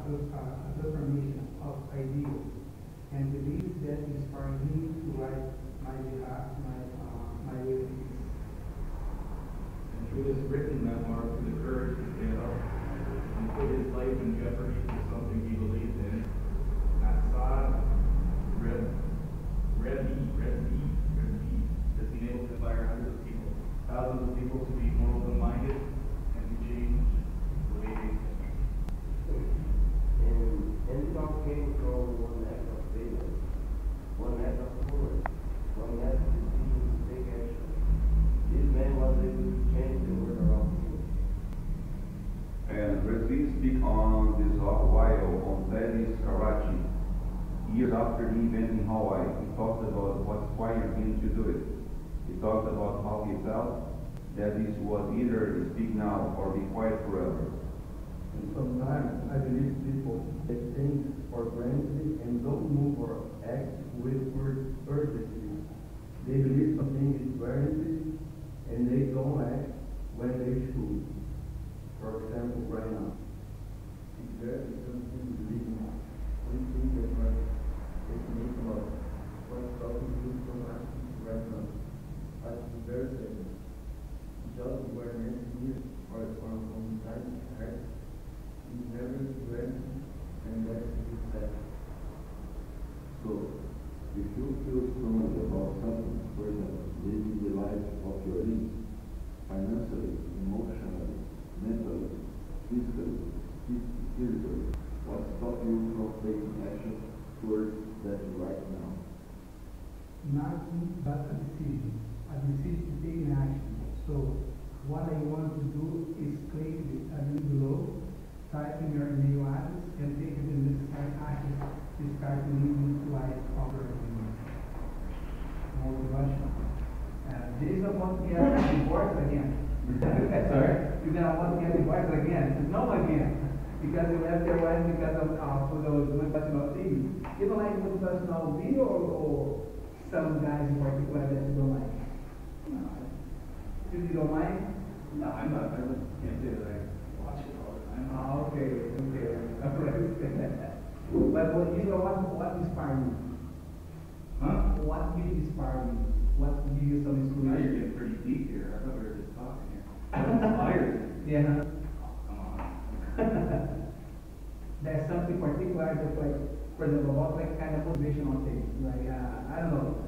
transformation of ideas, and beliefs that inspire him to write my behalf, my lyrics. And through this written memoir, through the courage to stand up and put his life in jeopardy for something he believed in, not Sos, Red Beat, has been able to inspire hundreds of people, thousands of people to be more open-minded and to change the way they think. And it all came from one act of faith, one act of courage, one act of decision to take action. This man was able to change the world around him. And Brazil speak on this while on Teddy's Karachi. Years after the event in Hawaii, he talked about what inspired him to do it. He talked about how he felt that this was either speak now or be quiet forever. And sometimes I believe people take things for granted and don't move or act with urgency. They believe something is guaranteed and they don't act when they should. For example, right now. It's very something to believe in. We think that my definition of what's talking to from right now. It's very simple. Just awareness here or from time to heart is never granted and that's the fact. So, if you feel strongly about something, for example, living the life of your needs, financially, emotionally, mentally, physically, spiritually, what stops you from taking action towards that right now? Nothing but a decision to take an action. So, what I want to do is click a link below, type in your email address, and take the necessary action to start living life operating. Motivation. This is about to get divorced again. Sorry? You're going to want to get divorced again. No again. Because you left your wife because of those motivational things. You don't like motivational video or some guys in particular that you don't like? No. You don't like? No, I can't say that I watch it all the time. Okay. But what inspired you? Huh? What did inspire you? What give you some Now inspiration? you're getting pretty deep here. I thought we were just talking here. What inspired you? Yeah. Oh, come on. There's something particular that, like, for example, about like kind of motivational thing. Like, I don't know.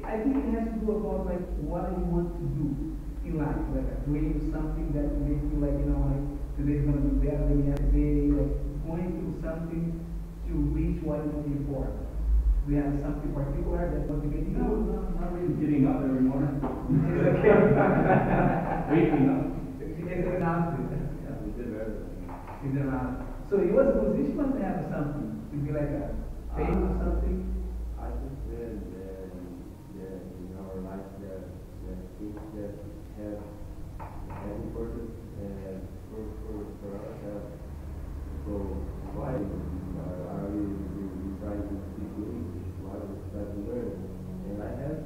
I think it has to do about like what you want to do in life, like doing something that makes you like, like today's gonna be better than yesterday, like going through something to reach what you're looking for. Do you have something particular that motivates you? No, not really getting up every morning. It's okay. Waking up. It's an outfit. Yeah, we did everything. It's an outfit. So you as a musician must have something to be like a fame or something. I think that in our life there things that have importance for us. So why are we trying to speak English? Why we try to learn? And I have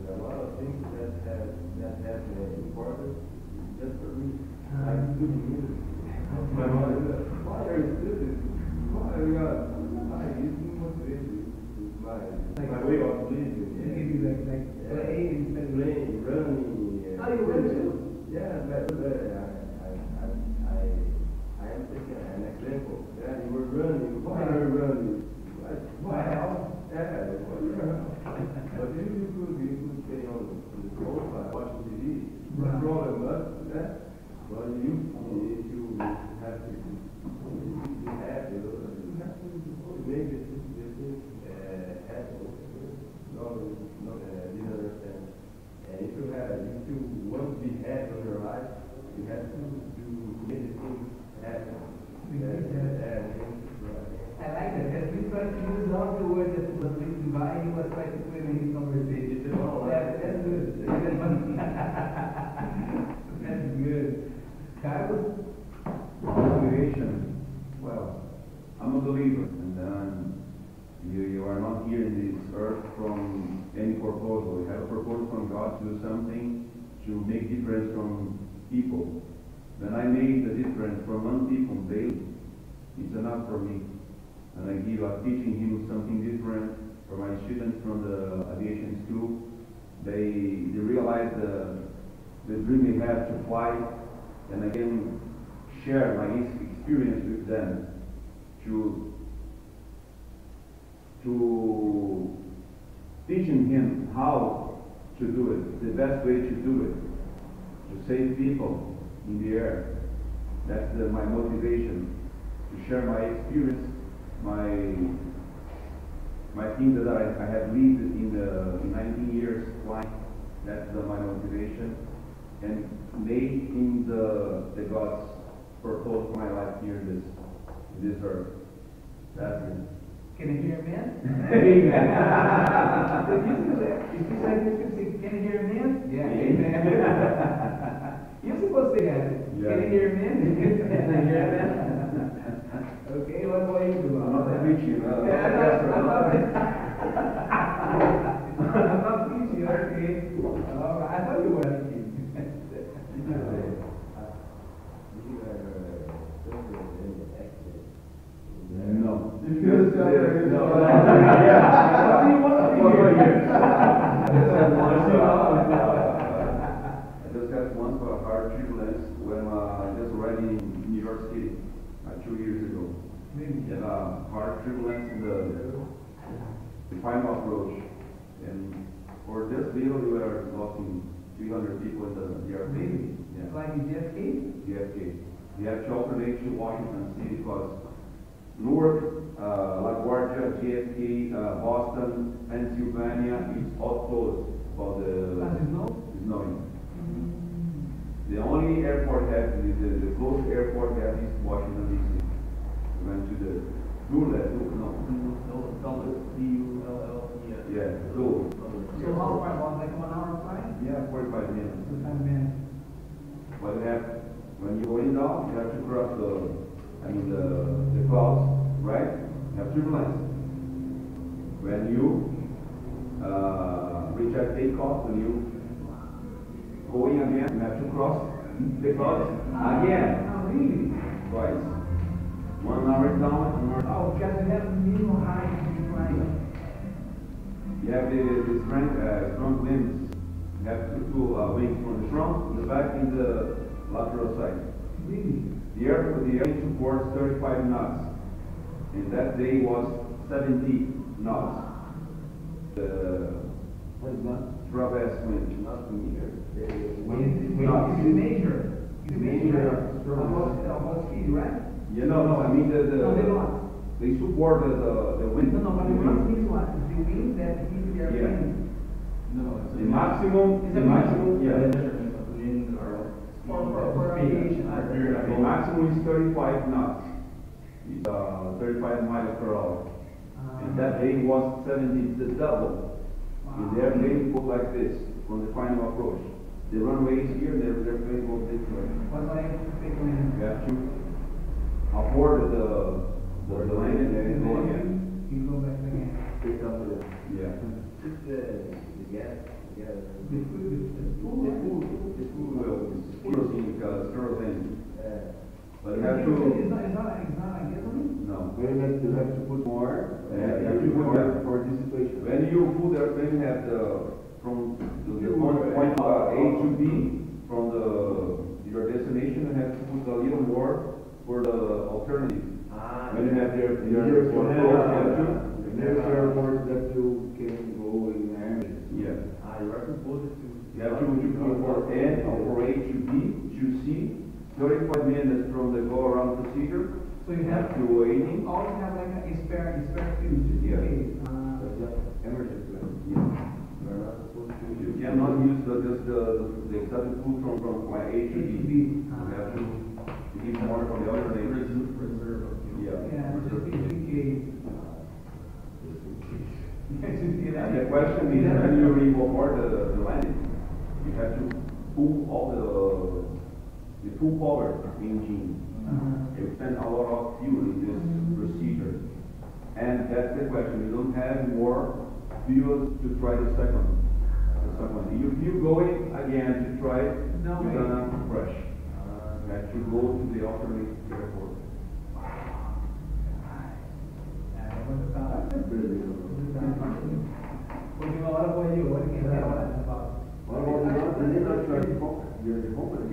a lot of things that have importance just for me. Like studying music. My mother said, why are you studying? Why are you it's motivated. My way of living. Maybe like playing instead of Playing, running. Oh, you run too? Yeah, but I am taking an example. Yeah, you were running. Why are you running? My health. Yeah, for your health. But if you could stay on the sofa watching TV, no problem. But if you have to be happy, you have to make this thing happen. No, didn't understand. And if you want to be happy in your life, you have to make the things happen. I like that. Because we try to use all the words that was written by, he was trying to put in his conversation. That's good. That's good. Carlos? Motivation. Well, I'm a believer, and you are not here in this earth from any proposal. You have a proposal from God to do something to make difference from people. When I make the difference from one people daily, it's enough for me. And I give teaching him something different. For my students from the aviation school, they realize the dream they have to fly, and I can share my experience with them to teaching him how to do it, the best way to do it, to save people in the air. That's my motivation, to share my experience, my things that I have lived in 19 years flying. That's my motivation, and making the God's purpose for my life here in this earth. That's it. Can I hear amen? Amen. If you say this, you say, can I hear amen? Yeah. Amen. You're supposed to say that. Yeah. Can I hear amen? Can I hear amen? Okay, what about you do? I'm not preaching. I'm not preaching, okay. I thought you were preaching. No. You feel the salary? No. What do you want to hear? I just had once for a hard turbulence when I just arrived in New York City 2 years ago. Had a hard turbulence in the final approach. And for this video, we were losing 300 people in the airplane. Yeah. Like in JFK? JFK. We have to alternate to Washington City because Newark, LaGuardia, JFK, Boston, Pennsylvania is all closed for the snowing. The only airport have the closest airport have is Washington D.C. We went to the Dulles. D-U-L-L-E-S. Yeah, Dulles. So how far? About like 1 hour flight? Yeah, 45 minutes. 45 minutes. But when you go in down, you have to cross the clouds, right? You have turbulence. When you reach at takeoff, when you going again, you have to cross the clouds again. Oh, really? Twice. 1 hour down, 1 hour. Oh, because you have minimum height to be flying. You have the strong limbs. You have two wings from the front, the back, and the lateral side. Really? The airplane supports 35 knots, and that day was 70 knots. What is that? Traverse wind. Not meter. Is it major? Is it major? About speed, right? Yeah, no, I mean No, they're not. they support the wind. No, but the one thing what? The wind that hits the airplane. No, it's The maximum, yeah. measurement of wind or For aviation. The maximum is 35 knots. It's 35 miles per hour. And that day was 70, the double. And the airplane goes like this from the final approach. The runway is here, the airplane goes this way. What do I have to take when? You have to afford the landing and go again. You go back again. Pick up the Yeah. The gas. The food. Kerosene. But you have It's to, not like gasoline? no. Very much you have to put more Yeah, you have to put more. for this situation. When you put the airplane, you have from the point A to B, from your destination, you have to put a little more for the alternative. When you have the airport closed, you have to. There's airports that you can go in air. Yeah. You are supposed to. You have to go for N or for A to B to C, 35 minutes from the go around procedure. So you have to waiting. always have like a spare fuse just in Yeah. case. That's just emergency. Yeah. You are not supposed to. You cannot use just the exact food from A to B. You have to give more from the other neighbors. reserve. Yeah. Yeah, just in case. And the question is, when you report the landing, you have to pull all the full power engine. You spend a lot of fuel in this procedure. And that's the question. You don't have more fuel to try the second one. If you going again to try it, No you're way. gonna crash. had to go to the alternate airport. Porque uma hora foi eu, olha quem é a hora.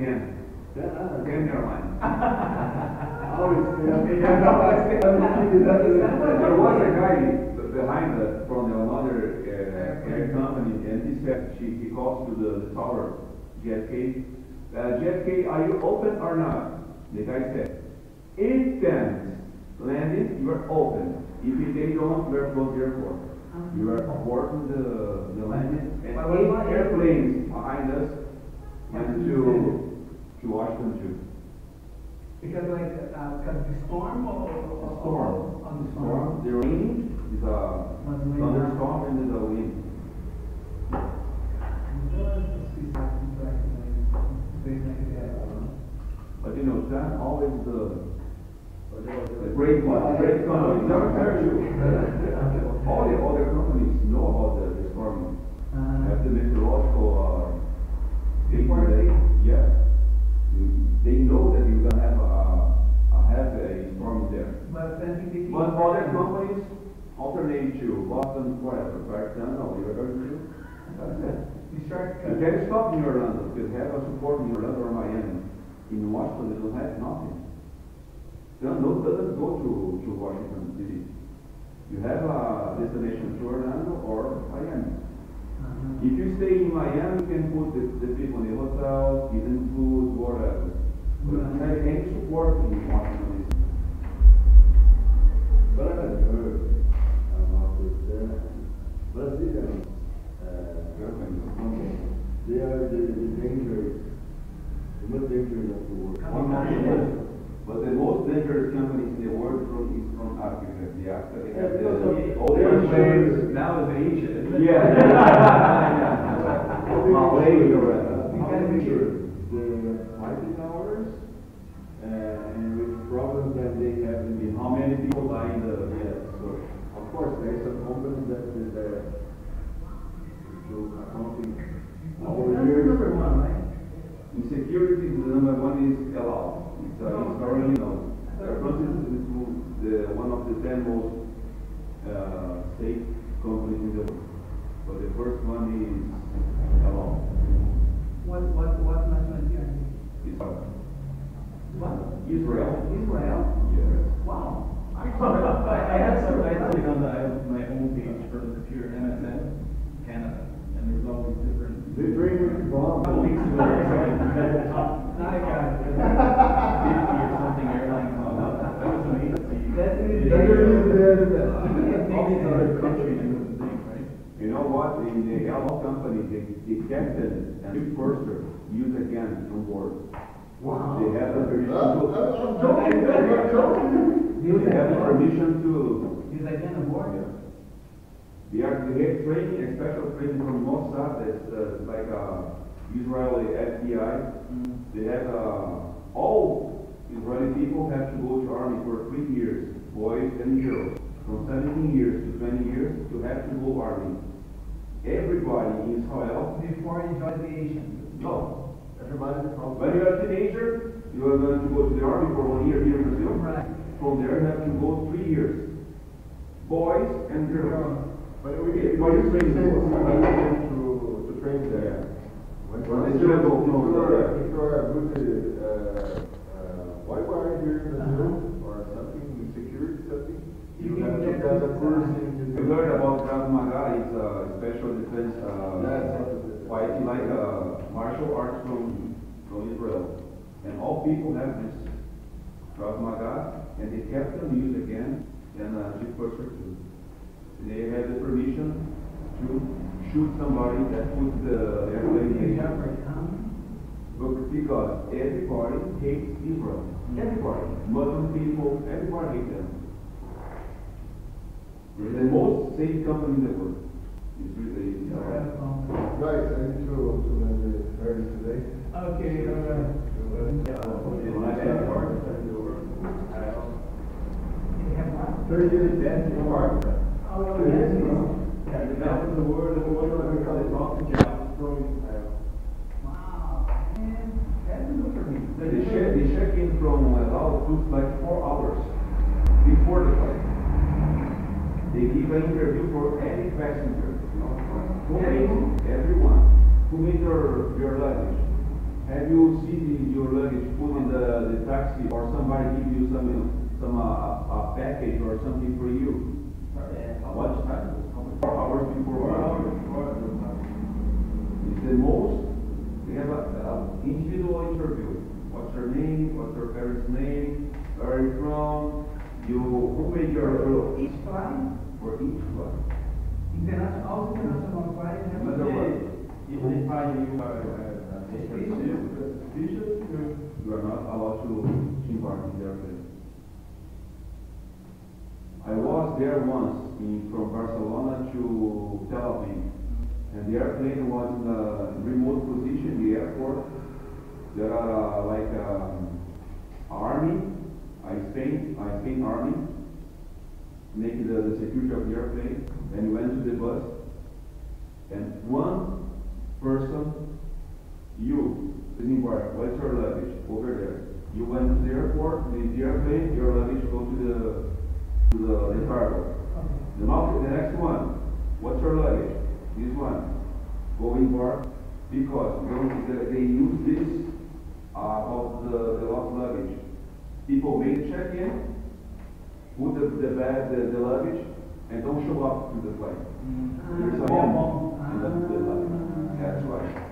Again, again airline. There was a guy behind us from another air company, and he said he calls to the tower, JFK. JFK, are you open or not? The guy said, if then landing, you are open. If they don't, you are closed the airport. You are aborting the landing, and 8 airplanes behind us went to Washington too. Because like, because the storm or Storm. on the storm. The rain is a thunderstorm and there's a wind. But you know, that's always the great one. The great companies. All the other companies know about the storm. Have the meteorological yes. They know that you're gonna have a storm there. But other companies alternate to Boston, whatever, right? No, you're going to. That's it. you start. You can't stop in Orlando because they have a support in Orlando or Miami. In Washington, they don't have nothing. Doesn't go to Washington DC. You have a destination to Orlando or Miami. If you stay in Miami, you can put the people in the hotels, give them food, whatever. But you don't have any support in Washington DC. But I heard about this Brazilian they are the dangerous, the most dangerous of the world. But the most dangerous company in the world is from Africa. The Africa, they have Now is Asia, isn't it? Yeah. Malaysia, The fighting hours and with problems that they have in the how many people die in the so of course there is a company that is accounting all the years. Number one, right? in security? The number one is allowed. It's already known. France is one of the 10 most safe companies in the world. But the first one is allowed. What nationality are you? It's What? Israel. Israel? Yes. Wow. I have something on my home page for the computer, MSN, Canada, and there's all these different. They bring it from. Links to it, the top. Not a guy. 50 or something airlines on that. That was amazing. That's All it. these other countries do the thing, right? You know what? In the airline company, the captain and the purser use a gun on board. Wow. They have the permission I'm they have the permission to. Is that again aboard? They have training, a special training from Mossad, that's like Israeli FBI. They have all Israeli people have to go to army for 3 years, boys and girls, from 17 years to 20 years to have to go army. Everybody in Israel. Before you join the Asian. No. Everybody's from. When you're a teenager, you are going to go to the army for 1 year here in Brazil. Right. From there, you have to go 3 years. Boys and girls. But What is training for? to train there. When they still go from If you are a good white wire here in Brazil or something, security something, you have to have a course in You heard about Krav Maga, it's a special defense fight like martial arts from Israel. And all people have this Krav Maga, and they kept them use again, and chief purser too. They have the permission to shoot somebody that puts the airplane in danger. Because everybody hates Israel. Everybody. Muslim people, everybody hates them. They're the most safe company in the world. It's really Guys, I need to end the service today. Okay, alright. When I said part, 30 years dead in the park. Oh, yes. That was the word of the world that we call it rocket job. Wow. Man, that's good for me. the took like 4 hours before the flight. They give an interview for any passenger, who made everyone, who made your luggage. Have you seen your luggage put in the taxi, or somebody give you some a package or something for you? What time? 4 hours before. It's the most. We have an individual interview. What's your name? What's your parents' name? Where are you from? Who made your Each flight, for each flight? international flight, Another one. If they find you are You are not allowed to embark in the airplane. I was there once from Barcelona to Tel Aviv, and the airplane was in a remote position, the airport. There are army, Spain army, making the security of the airplane, and we went to the bus, and one person, you disembark, what's your luggage? Over there. You went to the airport, the airplane, your luggage go to the cargo. The next one, what's your luggage? This one. Go embark, because they use this about the lost luggage. People make check-in, put the luggage, and don't show up to the flight. There's a bomb in the luggage. That's why.